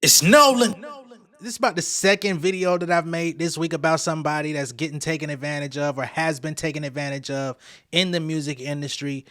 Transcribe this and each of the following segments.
It's Nolan. This is about the second video that I've made this week about somebody that's getting taken advantage of or has been taken advantage of in the music industry.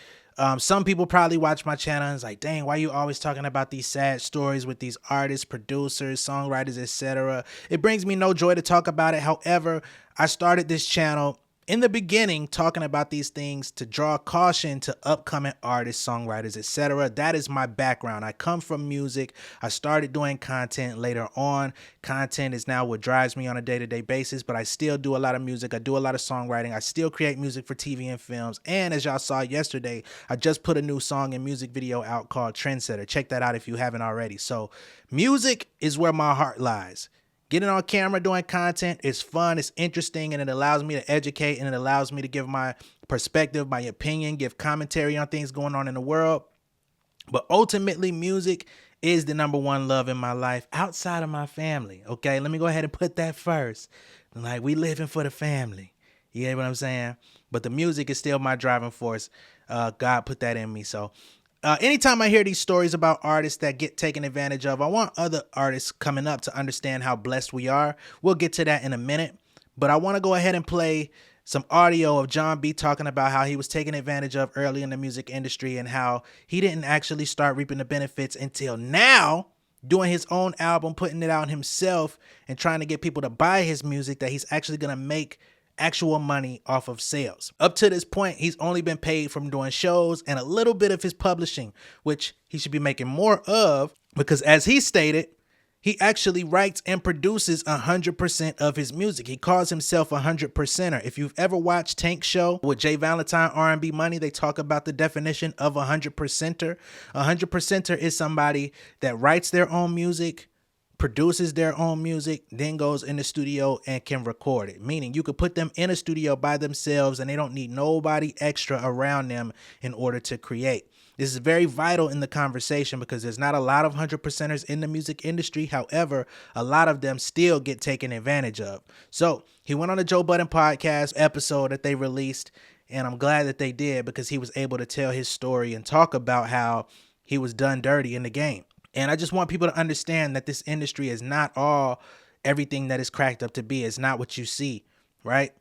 Some people probably watch my channel and it's like, dang, why are you always talking about these sad stories with these artists, producers, songwriters, etc.? It brings me no joy to talk about it. However, I started this channel in the beginning talking about these things to draw caution to upcoming artists, songwriters, etc. That is my background. I come from music. I started doing content later on. Content is now what drives me on a day-to-day basis, but I still do a lot of music. I do a lot of songwriting. I still create music for TV and films. And as y'all saw yesterday, I just put a new song and music video out called Trendsetter. Check that out if you haven't already. So music is where my heart lies. Getting on camera doing content is fun, it's interesting, and it allows me to educate, and it allows me to give my perspective, my opinion, give commentary on things going on in the world. But ultimately, music is the number one love in my life outside of my family. Okay, let me go ahead and put that first. Like, we living for the family. You get what I'm saying? But the music is still my driving force. God put that in me. So anytime I hear these stories about artists that get taken advantage of, I want other artists coming up to understand how blessed we are. We'll get to that in a minute. But I want to go ahead and play some audio of John B talking about how he was taken advantage of early in the music industry and how he didn't actually start reaping the benefits until now, doing his own album, putting it out himself and trying to get people to buy his music that he's actually going to make actual money off of sales. Up to this point, he's only been paid from doing shows and a little bit of his publishing, which he should be making more of because, as he stated, he actually writes and produces 100% of his music. He calls himself 100%er. If you've ever watched Tank's show with Jay Valentine, R&B Money, they talk about the definition of 100%er. 100%er is somebody that writes their own music, produces their own music, then goes in the studio and can record it. Meaning you could put them in a studio by themselves and they don't need nobody extra around them in order to create. This is very vital in the conversation because there's not a lot of 100%ers in the music industry. However, a lot of them still get taken advantage of. So he went on the Joe Budden podcast episode that they released, and I'm glad that they did because he was able to tell his story and talk about how he was done dirty in the game. And I just want people to understand that this industry is not all everything that is cracked up to be. It's not what you see, right?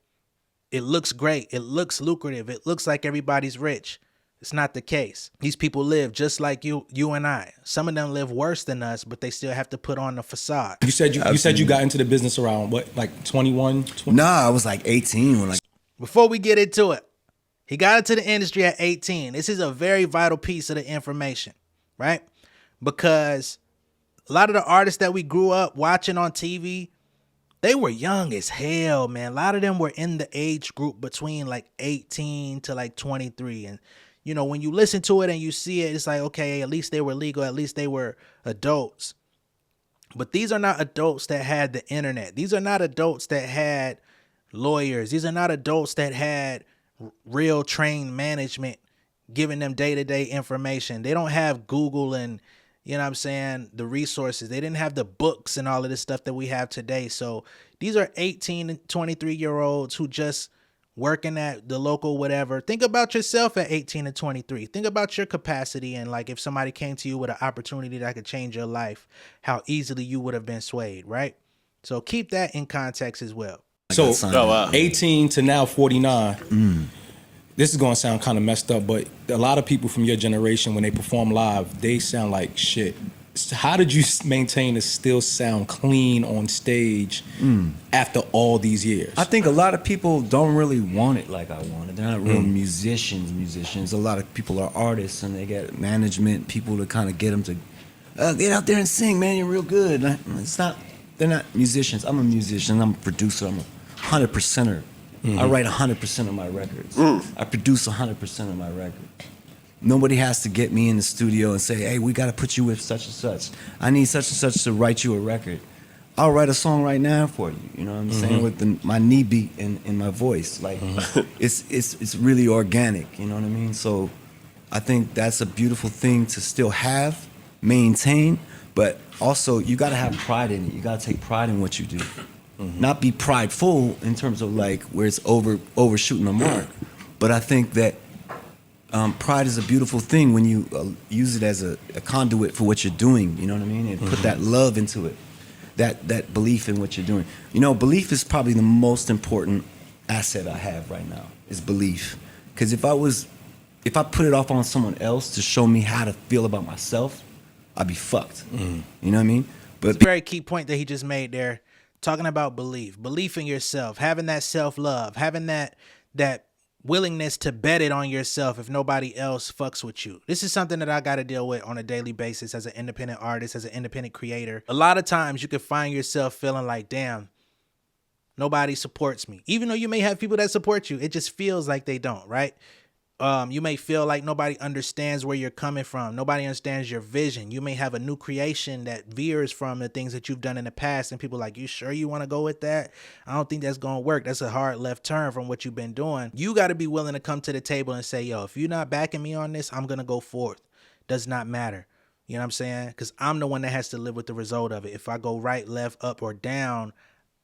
It looks great. It looks lucrative. It looks like everybody's rich. It's not the case. These people live just like you and I. Some of them live worse than us, but they still have to put on the facade. You said you got into the business around what, like 21? 20? Nah, I was like 18 when Before we get into it, he got into the industry at 18. This is a very vital piece of the information, right? Because a lot of the artists that we grew up watching on TV, they were young as hell, man. A lot of them were in the age group between like 18 to like 23. And, you know, when you listen to it and you see it, it's like, okay, at least they were legal. At least they were adults. But these are not adults that had the internet. These are not adults that had lawyers. These are not adults that had real trained management giving them day-to-day information. They don't have Google and, you know what I'm saying, the resources. They didn't have the books and all of this stuff that we have today. So these are 18 and 23-year-olds who just working at the local whatever. Think about yourself at 18 and 23. Think about your capacity and like if somebody came to you with an opportunity that could change your life, how easily you would have been swayed, right? So keep that in context as well. So 18 to now 49. This is going to sound kind of messed up, but a lot of people from your generation, when they perform live, they sound like shit. How did you maintain to still sound clean on stage after all these years? I think a lot of people don't really want it like I want it. They're not real musicians. A lot of people are artists and they get management, people to kind of get them to get out there and sing, man, you're real good. They're not musicians. I'm a musician, I'm a producer, I'm a 100%er. I write 100% of my records. I produce 100% of my records. Nobody has to get me in the studio and say, hey, we got to put you with such and such. I need such and such to write you a record. I'll write a song right now for you. You know what I'm saying? With my knee beat in my voice. Like, it's really organic. You know what I mean? So I think that's a beautiful thing to still have, maintain, but also you got to have pride in it. You got to take pride in what you do. Not be prideful in terms of like where it's overshooting the mark, but I think that pride is a beautiful thing when you use it as a conduit for what you're doing. You know what I mean? And put that love into it, that belief in what you're doing. You know, belief is probably the most important asset I have right now. Is belief. Because if I put it off on someone else to show me how to feel about myself, I'd be fucked. You know what I mean? But it's a very key point that he just made there, talking about belief in yourself, having that self-love, having that willingness to bet it on yourself if nobody else fucks with you. This is something that I got to deal with on a daily basis as an independent artist, as an independent creator. A lot of times you can find yourself feeling like, damn, nobody supports me. Even though you may have people that support you, it just feels like they don't, right? You may feel like nobody understands where you're coming from. Nobody understands your vision. You may have a new creation that veers from the things that you've done in the past, and people are like, you sure you want to go with that? I don't think that's going to work. That's a hard left turn from what you've been doing. You got to be willing to come to the table and say, yo, if you're not backing me on this, I'm going to go forth. Does not matter. You know what I'm saying? Because I'm the one that has to live with the result of it. If I go right, left, up, or down,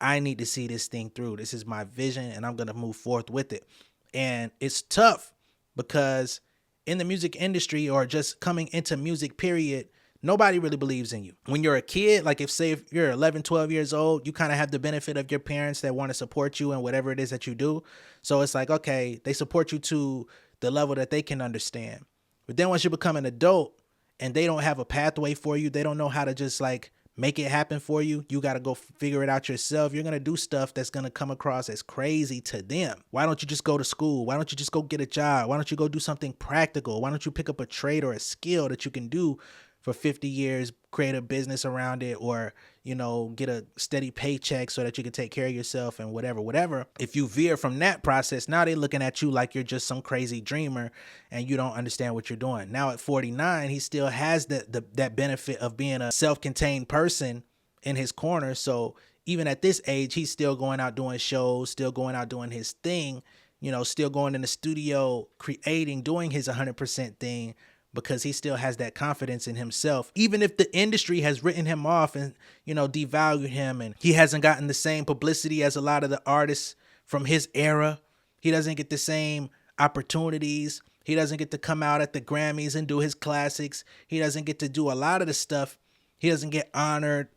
I need to see this thing through. This is my vision, and I'm going to move forth with it. And it's tough, because in the music industry, or just coming into music period, nobody really believes in you. When you're a kid, like if you're 11, 12 years old, you kind of have the benefit of your parents that want to support you in whatever it is that you do. So it's like, okay, they support you to the level that they can understand. But then once you become an adult and they don't have a pathway for you, they don't know how to just like make it happen for you. You got to go figure it out yourself. You're going to do stuff that's going to come across as crazy to them. Why don't you just go to school? Why don't you just go get a job? Why don't you go do something practical? Why don't you pick up a trade or a skill that you can do for 50 years, create a business around it, or, you know, get a steady paycheck so that you can take care of yourself and whatever. If you veer from that process, now they're looking at you like you're just some crazy dreamer and you don't understand what you're doing. Now at 49, he still has that benefit of being a self-contained person in his corner. So even at this age, he's still going out doing shows, still going out doing his thing, you know, still going in the studio, creating, doing his 100% thing, because he still has that confidence in himself. Even if the industry has written him off and, you know, devalued him, and he hasn't gotten the same publicity as a lot of the artists from his era. He doesn't get the same opportunities. He doesn't get to come out at the Grammys and do his classics. He doesn't get to do a lot of the stuff. He doesn't get honored,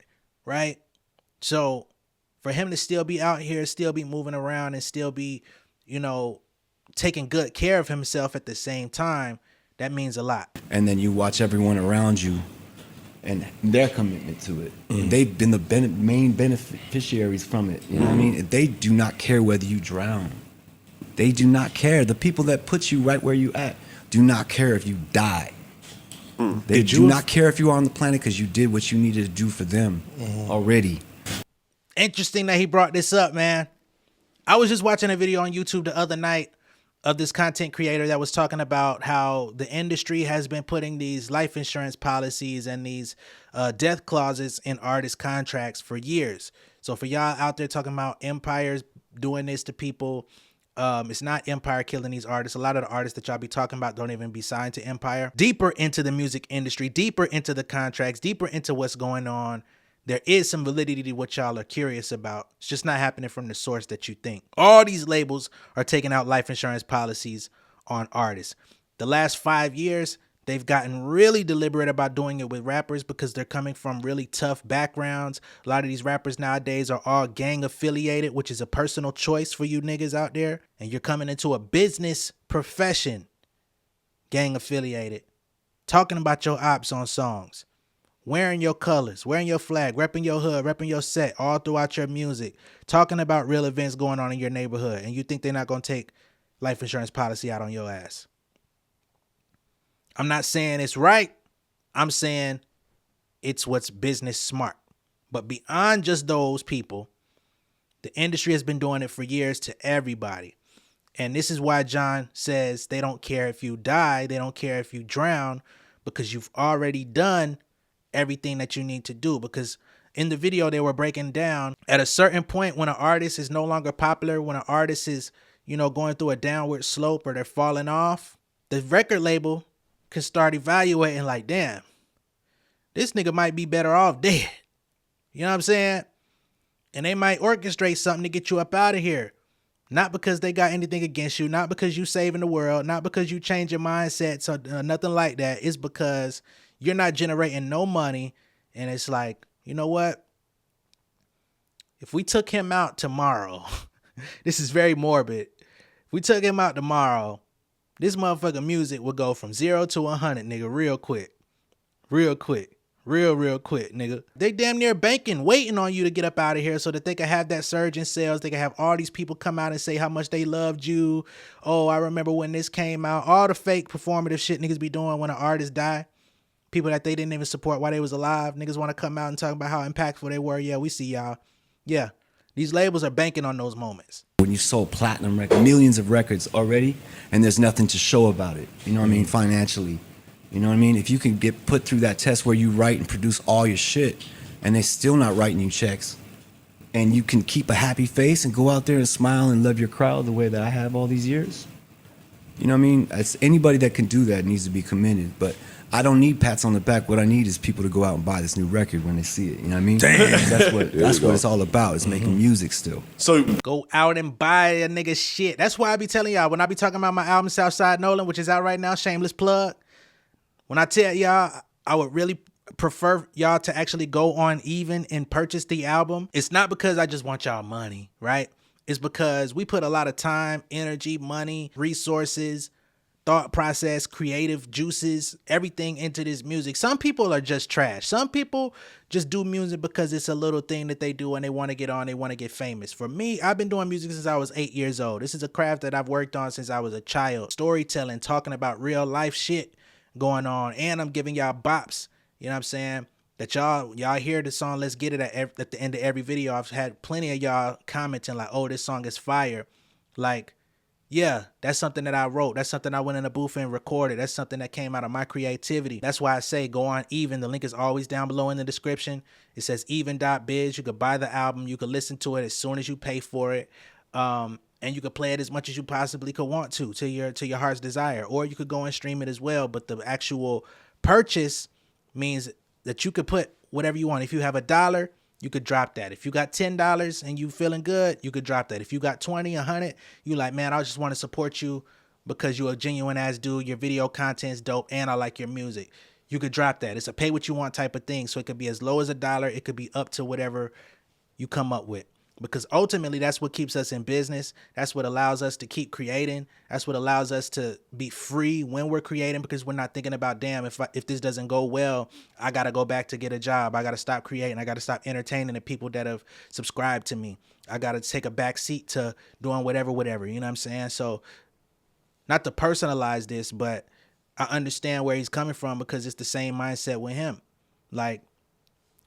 right? So for him to still be out here, still be moving around, and still be, you know, taking good care of himself at the same time, that means a lot. And then you watch everyone around you and their commitment to it. And they've been the main beneficiaries from it. You know what I mean? They do not care whether you drown. They do not care. The people that put you right where you at do not care if you die. They do not care if you are on the planet, because you did what you needed to do for them already. Interesting that he brought this up, man. I was just watching a video on YouTube the other night of this content creator that was talking about how the industry has been putting these life insurance policies and these death clauses in artist contracts for years. So for y'all out there talking about empires doing this to people, it's not Empire killing these artists. A lot of the artists that y'all be talking about don't even be signed to Empire. Deeper into the music industry, deeper into the contracts, deeper into what's going on, there is some validity to what y'all are curious about. It's just not happening from the source that you think. All these labels are taking out life insurance policies on artists. The last 5 years, they've gotten really deliberate about doing it with rappers because they're coming from really tough backgrounds. A lot of these rappers nowadays are all gang affiliated, which is a personal choice for you niggas out there. And you're coming into a business profession, gang affiliated, talking about your ops on songs, wearing your colors, wearing your flag, repping your hood, repping your set all throughout your music, talking about real events going on in your neighborhood, and you think they're not going to take life insurance policy out on your ass. I'm not saying it's right. I'm saying it's what's business smart. But beyond just those people, the industry has been doing it for years to everybody. And this is why John says they don't care if you die, they don't care if you drown, because you've already done everything that you need to do. Because in the video they were breaking down, at a certain point when an artist is no longer popular, when an artist is, you know, going through a downward slope or they're falling off, the record label can start evaluating like, damn, this nigga might be better off dead. You know what I'm saying? And they might orchestrate something to get you up out of here. Not because they got anything against you, not because you saving the world, not because you change your mindset, so nothing like that. It's because you're not generating no money, and it's like, you know what? If we took him out tomorrow, this is very morbid. If we took him out tomorrow, this motherfucking music would go from 0 to 100, nigga, real quick. Real quick. Real quick, nigga. They damn near banking, waiting on you to get up out of here so that they can have that surge in sales. They can have all these people come out and say how much they loved you. Oh, I remember when this came out. All the fake performative shit niggas be doing when an artist die. People that they didn't even support while they was alive. Niggas want to come out and talk about how impactful they were. Yeah, we see y'all. Yeah, these labels are banking on those moments. When you sold platinum records, millions of records already, and there's nothing to show about it. You know what I mean? Financially. You know what I mean? If you can get put through that test where you write and produce all your shit and they're still not writing you checks, and you can keep a happy face and go out there and smile and love your crowd the way that I have all these years, you know what I mean? It's anybody that can do that needs to be commended. But I don't need pats on the back. What I need is people to go out and buy this new record when they see it. You know what I mean? Damn. That's what it's all about. It's making music still. So Go out and buy a nigga shit. That's why I be telling y'all when I be talking about my album Southside Nolan, which is out right now, shameless plug. When I tell y'all, I would really prefer y'all to actually go on Even and purchase the album. It's not because I just want y'all money, right? It's because we put a lot of time, energy, money, resources, thought process, creative juices, everything into this music. Some people are just trash. Some people just do music because it's a little thing that they do and they want to get on, they want to get famous. For me, I've been doing music since I was 8 years old. This is a craft that I've worked on since I was a child. Storytelling, talking about real life shit going on, and I'm giving y'all bops, you know what I'm saying, that y'all hear the song Let's Get It at the end of every video. I've had plenty of y'all commenting like, oh, this song is fire. Like, yeah, that's something that I wrote. That's something I went in a booth and recorded. That's something that came out of my creativity. That's why I say go on Even. The link is always down below in the description. It says even.biz. You could buy the album. You could listen to it as soon as you pay for it. And you could play it as much as you possibly could want to your heart's desire. Or you could go and stream it as well. But the actual purchase means that you could put whatever you want. If you have $1, you could drop that. If you got $10 and you feeling good, you could drop that. If you got 20, 100, you like, man, I just want to support you because you're a genuine ass dude. Your video content's dope and I like your music. You could drop that. It's a pay what you want type of thing. So it could be as low as $1. It could be up to whatever you come up with. Because ultimately, that's what keeps us in business. That's what allows us to keep creating. That's what allows us to be free when we're creating, because we're not thinking about, damn, if this doesn't go well, I got to go back to get a job. I got to stop creating. I got to stop entertaining the people that have subscribed to me. I got to take a back seat to doing whatever. You know what I'm saying? So not to personalize this, but I understand where he's coming from because it's the same mindset with him. Like,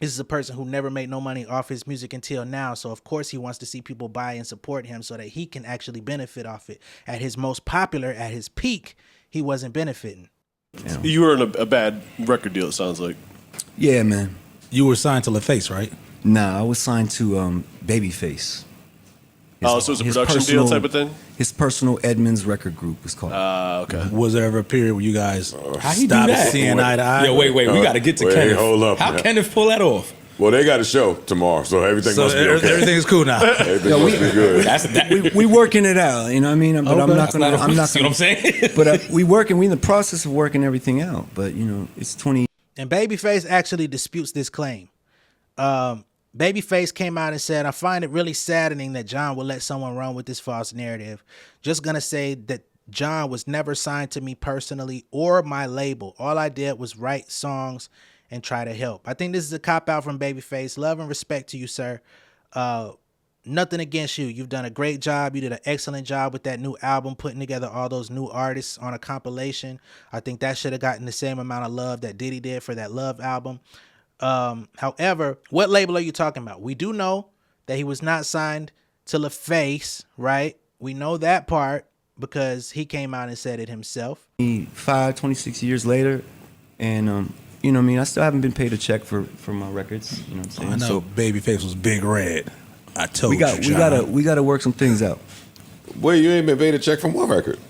this is a person who never made no money off his music until now. So, of course, he wants to see people buy and support him so that he can actually benefit off it. At his most popular, at his peak, he wasn't benefiting. Yeah. You were in a bad record deal, it sounds like. Yeah, man. You were signed to LaFace, right? Nah, I was signed to Babyface. So it was a production deal type of thing? His personal Edmonds record group was called. Okay. Was there ever a period where you guys How he do stopped that? seeing eye to eye? Yo, wait, we got to get to Wait, Kenneth. hold up, How man. Kenneth pull that off? Well, they got a show tomorrow, so everything So must be okay. everything's cool now. Everything must be good. That's that. We working it out, you know what I mean? But I'm not gonna. I'm not See what gonna. I'm saying? But we in the process of working everything out. But you know, it's 20. And Babyface actually disputes this claim. Babyface came out and said, I find it really saddening that John would let someone run with this false narrative. Just gonna say that John was never signed to me personally or my label. All I did was write songs and try to help. I think this is a cop-out from Babyface. Love and respect to you, sir. Nothing against you. You've done a great job. You did an excellent job with that new album, putting together all those new artists on a compilation. I think that should have gotten the same amount of love that Diddy did for that Love album. However, what label are you talking about? We do know that he was not signed to LaFace, right? We know that part because he came out and said it himself. 26 years later, and you know what I mean? I still haven't been paid a check for my records. You know what I'm saying? I know So Babyface was big red. I told we you, John. we gotta work some things out Wait, you ain't been paid a check from one record?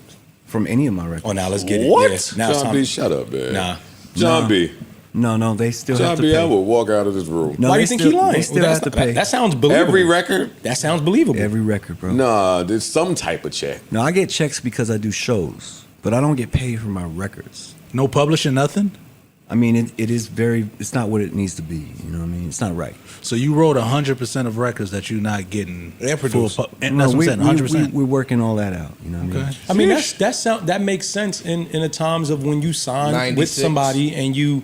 from any of my records. Oh, now let's get it. What? Yeah. Now it's John time- B, shut up, man. Nah. John B. No, they still have to Jami, I pay. will walk out of this room. No, Why do they you think still- he lying? They still have to pay. That sounds believable. Every record? That sounds believable. Every record, bro. Nah, there's some type of check. No, I get checks because I do shows, but I don't get paid for my records. No publishing, nothing. I mean, it's not what it needs to be. You know what I mean? It's not right. So you wrote 100% of records that you're not getting And full produced. and No, that's what I'm saying. 100%. We're working all that out. You know what I mean? Okay. I mean, that makes sense in the times of when you signed 96. with somebody and you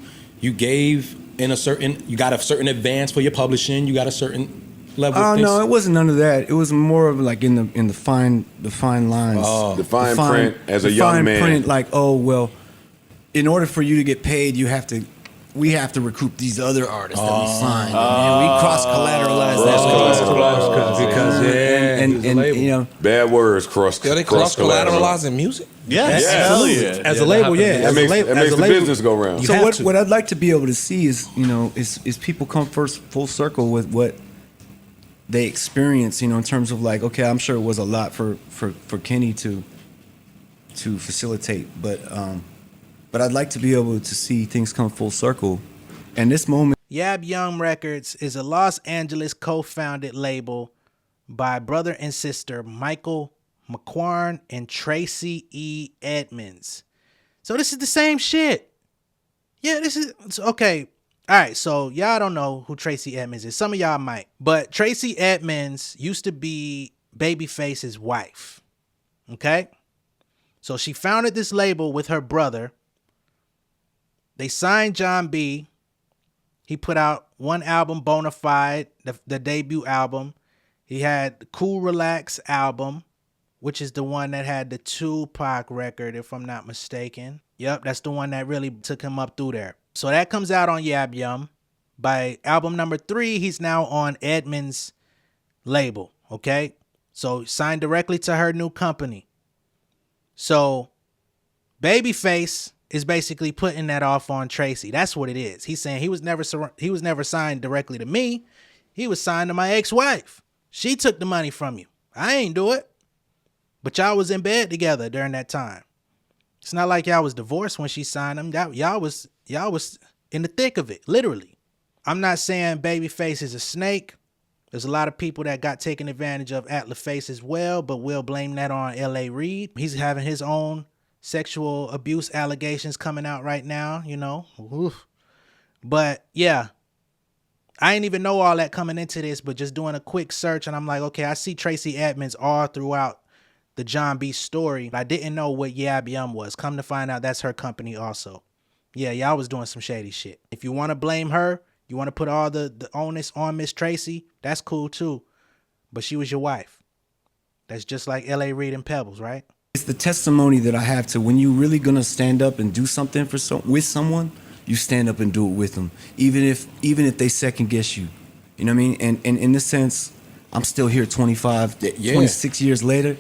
gave you got a certain advance for your publishing, you got a certain level of Oh things. no, it wasn't none of that. It was more of like in the fine lines. The fine print as a the young fine man. print, like, oh well, in order for you to get paid, we have to recoup these other artists that we signed. And we cross collateralize that. Because and you know, Bad words cross. Yo, they cross collateralizing music. Yes, Yeah. hell yeah. as a label, yeah. That As a makes, label, that as makes a the label, business go round. You so have to. what I'd like to be able to see is, you know, is people come first full circle with what they experience, you know, in terms of like, okay, I'm sure it was a lot for Kenny to facilitate, but I'd like to be able to see things come full circle. And this moment, Yab Young Records is a Los Angeles co-founded label by brother and sister Michael McQuarn and Tracy E. Edmonds. So this is the same shit. Yeah, it's okay. All right, so y'all don't know who Tracy Edmonds is. Some of y'all might. But Tracy Edmonds used to be Babyface's wife. Okay? So she founded this label with her brother. They signed John B. He put out one album, Bonafide, the debut album. He had the Cool Relax album, which is the one that had the Tupac record, if I'm not mistaken. Yep, that's the one that really took him up through there. So that comes out on Yab Yum. By album number 3, he's now on Edmonds' label, okay? So signed directly to her new company. So Babyface is basically putting that off on Tracy. That's what it is. He's saying he was never signed directly to me. He was signed to my ex-wife. She took the money from you. I ain't do it. But y'all was in bed together during that time. It's not like y'all was divorced when she signed him. Y'all was in the thick of it, literally. I'm not saying Babyface is a snake. There's a lot of people that got taken advantage of at LaFace as well, but we'll blame that on L.A. Reid. He's having his own sexual abuse allegations coming out right now, you know. Oof. But yeah, I didn't even know all that coming into this, but just doing a quick search, and I'm like, okay, I see Tracy Edmonds all throughout the John B story. I didn't know what Yab Yum was. Come to find out, that's her company also. Yeah, y'all was doing some shady shit. If you want to blame her, you want to put all the onus on Miss Tracy, that's cool too. But she was your wife. That's just like L.A. Reid and Pebbles, right? it's the testimony that I have to when you really gonna stand up and do something with someone, you stand up and do it with them, even if they second guess you. You know what I mean? And in this sense, I'm still here 26 years later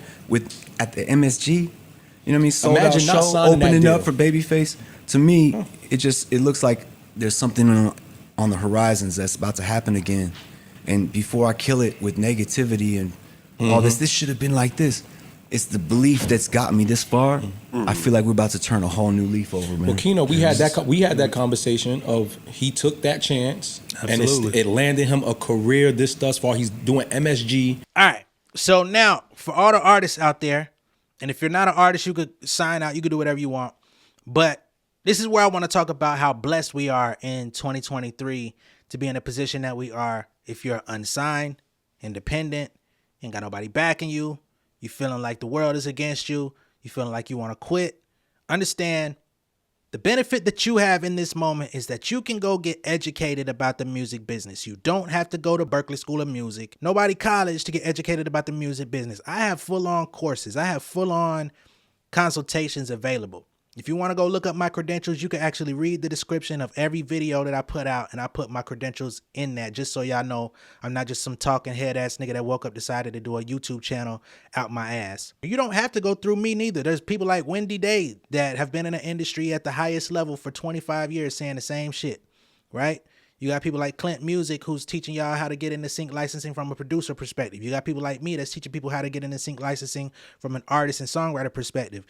at the MSG. You know what I mean? Sold Imagine out not show, signing that opening deal. up for Babyface. To me, it looks like there's something on the horizons that's about to happen again. And before I kill it with negativity and all this should have been like this. It's the belief that's gotten me this far. I feel like we're about to turn a whole new leaf over, man. Well, Keno, we had that conversation of he took that chance, Absolutely. and it landed him a career thus far. He's doing MSG. All right. So now, for all the artists out there, and if you're not an artist, you could sign out. You could do whatever you want. But this is where I want to talk about how blessed we are in 2023 to be in a position that we are. If you're unsigned, independent, ain't got nobody backing you, you feeling like the world is against you, you feeling like you want to quit, understand the benefit that you have in this moment is that you can go get educated about the music business. You don't have to go to Berklee School of Music, nobody college to get educated about the music business. I have full-on courses. I have full-on consultations available. If you want to go look up my credentials, you can actually read the description of every video that I put out, and I put my credentials in that just so y'all know I'm not just some talking head ass nigga that woke up, decided to do a YouTube channel out my ass. You don't have to go through me neither. There's people like Wendy Day that have been in the industry at the highest level for 25 years saying the same shit, right? You got people like Clint Music, who's teaching y'all how to get into sync licensing from a producer perspective. You got people like me that's teaching people how to get into sync licensing from an artist and songwriter perspective,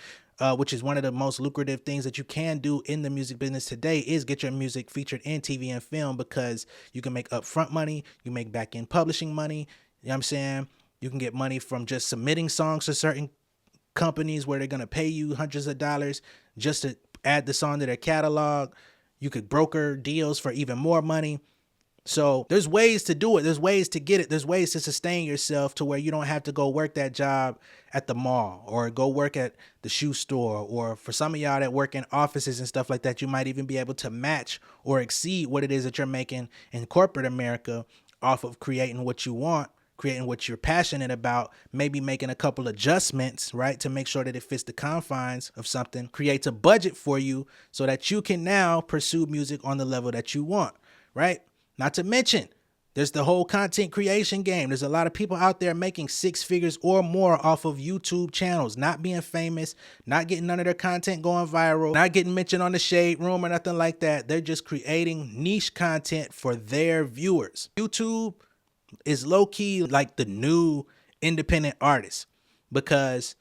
which is one of the most lucrative things that you can do in the music business today is get your music featured in TV and film, because you can make upfront money, you make back-end publishing money, you know what I'm saying? You can get money from just submitting songs to certain companies where they're going to pay you hundreds of dollars just to add the song to their catalog. You could broker deals for even more money. So there's ways to do it. There's ways to get it. There's ways to sustain yourself to where you don't have to go work that job at the mall or go work at the shoe store. Or for some of y'all that work in offices and stuff like that, you might even be able to match or exceed what it is that you're making in corporate America off of creating what you want, creating what you're passionate about, maybe making a couple adjustments, right, to make sure that it fits the confines of something, creates a budget for you so that you can now pursue music on the level that you want, right? Not to mention, there's the whole content creation game. There's a lot of people out there making 6 figures or more off of YouTube channels, not being famous, not getting none of their content going viral, not getting mentioned on the Shade Room or nothing like that. They're just creating niche content for their viewers. YouTube is low-key like the new independent artist, because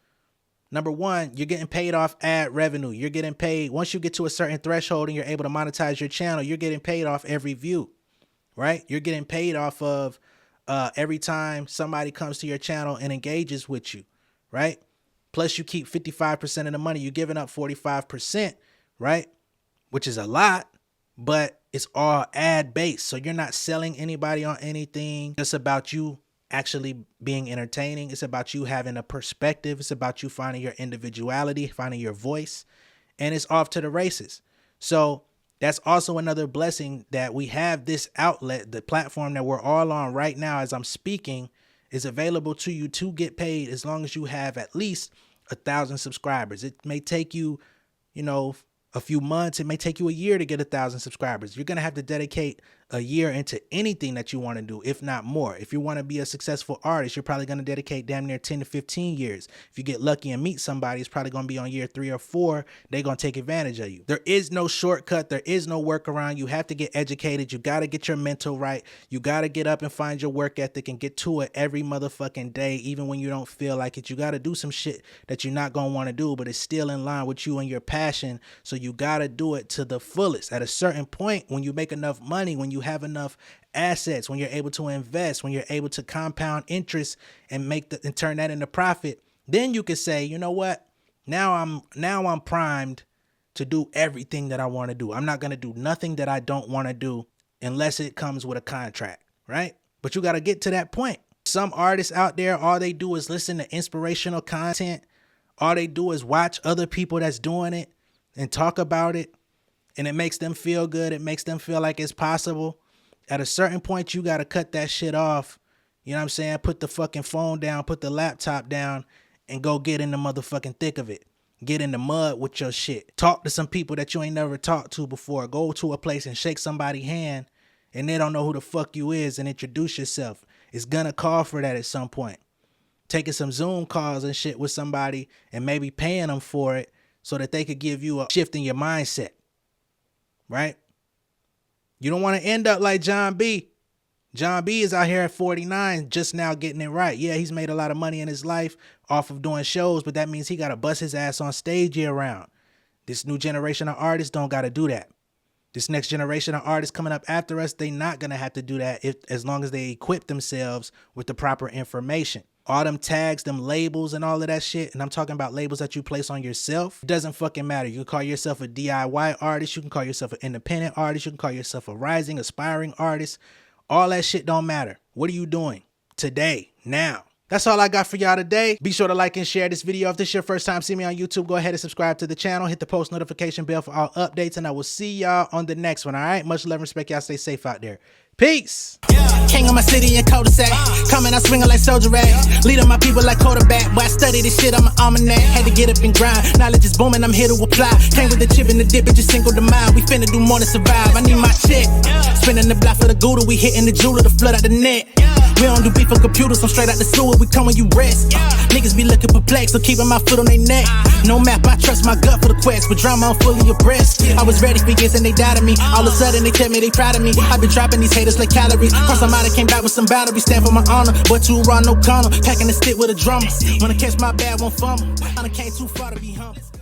number one, you're getting paid off ad revenue. You're getting paid once you get to a certain threshold and you're able to monetize your channel, you're getting paid off every view, right? You're getting paid off of every time somebody comes to your channel and engages with you, right? Plus you keep 55% of the money. You're giving up 45%, right? Which is a lot, but it's all ad based. So you're not selling anybody on anything. It's about you actually being entertaining. It's about you having a perspective. It's about you finding your individuality, finding your voice, and it's off to the races. So that's also another blessing that we have. This outlet, the platform that we're all on right now as I'm speaking, is available to you to get paid as long as you have at least 1,000 subscribers. It may take you, a few months. It may take you a year to get 1,000 subscribers. You're going to have to dedicate a year into anything that you want to do, if not more. If you want to be a successful artist, you're probably going to dedicate damn near 10 to 15 years. If you get lucky and meet somebody, it's probably going to be on year 3 or 4. They're going to take advantage of you. There is no shortcut. There is no workaround. You have to get educated. You got to get your mental right. You got to get up and find your work ethic and get to it every motherfucking day, even when you don't feel like it. You got to do some shit that you're not going to want to do, but it's still in line with you and your passion. So you got to do it to the fullest. At a certain point, when you make enough money, when you have enough assets, when you're able to invest, when you're able to compound interest and and turn that into profit, then you can say, you know what? Now I'm primed to do everything that I want to do. I'm not going to do nothing that I don't want to do unless it comes with a contract, right? But you got to get to that point. Some artists out there, all they do is listen to inspirational content. All they do is watch other people that's doing it and talk about it, and it makes them feel good. It makes them feel like it's possible. At a certain point, you got to cut that shit off. You know what I'm saying? Put the fucking phone down, put the laptop down, and go get in the motherfucking thick of it. Get in the mud with your shit. Talk to some people that you ain't never talked to before. Go to a place and shake somebody's hand, and they don't know who the fuck you is, and introduce yourself. It's gonna call for that at some point. Taking some Zoom calls and shit with somebody and maybe paying them for it so that they could give you a shift in your mindset, right? You don't want to end up like John B. John B is out here at 49 just now getting it right. Yeah, he's made a lot of money in his life off of doing shows, but that means he got to bust his ass on stage year round. This new generation of artists don't got to do that. This next generation of artists coming up after us, they not going to have to do that as long as they equip themselves with the proper information. All them tags, them labels and all of that shit, and I'm talking about labels that you place on yourself, it doesn't fucking matter. You can call yourself a DIY artist. You can call yourself an independent artist. You can call yourself a rising, aspiring artist. All that shit don't matter. What are you doing today, now? That's all I got for y'all today. Be sure to like and share this video. If this is your first time seeing me on YouTube, go ahead and subscribe to the channel. Hit the post notification bell for all updates, and I will see y'all on the next one, all right? Much love and respect. Y'all stay safe out there. Peace. King of my city and cul-de-sac. Coming out swinging like soldier rags. Leading my people like quarterback. Boy, I study this shit, I'm an almanac. Had to get up and grind. Knowledge is booming, I'm here to apply. Came with the chip and the dip, it just single the mind. We finna do more than survive. I need my check. Spinning the block for the Gouda. We hitting the jeweler to flood out the net. We don't do beef on computers, I'm straight out the sewer, we come when you rest. Niggas be looking perplexed, so keeping my foot on their neck. No map, I trust my gut for the quest, but drama, I'm fully abreast. I was ready for years and they doubted me. All of a sudden they tell me they proud of me. I been dropping these haters like calories. Cross I'm out, I came back with some boundaries. Stand for my honor, but too raw, no corner. Packing the stick with a drummer. Wanna catch my bad, won't fumble. I done came too far to be humble.